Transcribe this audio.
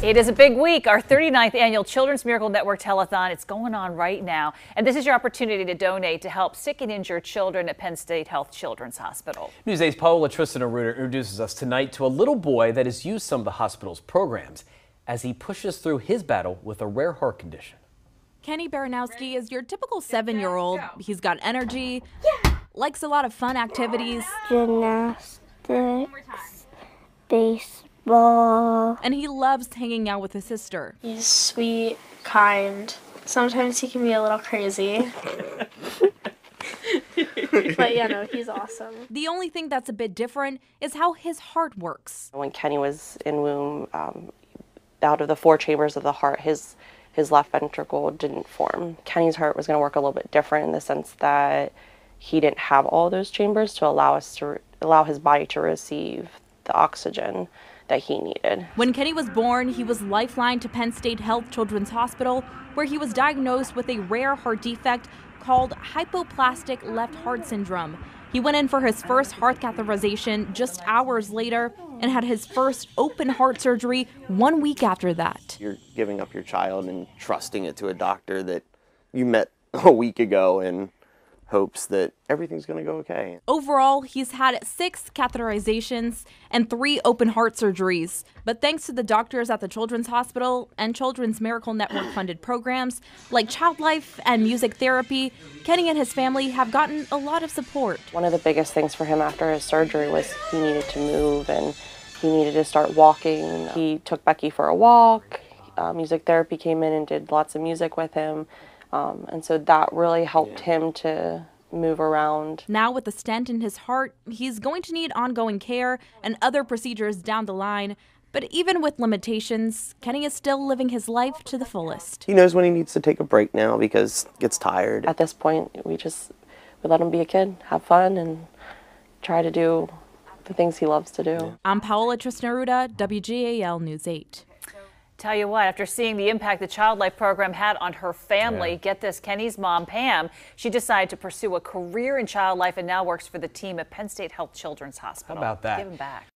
It is a big week, our 39th annual Children's Miracle Network Telethon. It's going on right now, and this is your opportunity to donate to help sick and injured children at Penn State Health Children's Hospital. News 8's Paola Tristan Arruda introduces us tonight to a little boy that has used some of the hospital's programs as he pushes through his battle with a rare heart condition. Kenny Baranowski is your typical 7-year-old. He's got energy, likes a lot of fun activities, gymnastics, baseball. And he loves hanging out with his sister. He's sweet, kind. Sometimes he can be a little crazy. But yeah, no, he's awesome. The only thing that's a bit different is how his heart works. When Kenny was in womb, out of the 4 chambers of the heart, his left ventricle didn't form. Kenny's heart was going to work a little bit different in the sense that he didn't have all those chambers to allow his body to receive the oxygen that he needed. When Kenny was born, he was lifelined to Penn State Health Children's Hospital, where he was diagnosed with a rare heart defect called hypoplastic left heart syndrome. He went in for his first heart catheterization just hours later and had his first open heart surgery 1 week after that. You're giving up your child and trusting it to a doctor that you met a week ago in hopes that everything's going to go okay. Overall, he's had 6 catheterizations and 3 open heart surgeries. But thanks to the doctors at the Children's Hospital and Children's Miracle Network funded programs like Child Life and music therapy, Kenny and his family have gotten a lot of support. One of the biggest things for him after his surgery was he needed to move and he needed to start walking. He took Becky for a walk. Music therapy came in and did lots of music with him. And so that really helped him to move around. Now with a stent in his heart, he's going to need ongoing care and other procedures down the line. But even with limitations, Kenny is still living his life to the fullest. He knows when he needs to take a break now because he gets tired. At this point, we let him be a kid, have fun, and try to do the things he loves to do. I'm Paola Tristan Arruda, WGAL News 8. Tell you what, after seeing the impact the Child Life program had on her family, get this, Kenny's mom, Pam, she decided to pursue a career in child life and now works for the team at Penn State Health Children's Hospital. How about that? Give him back.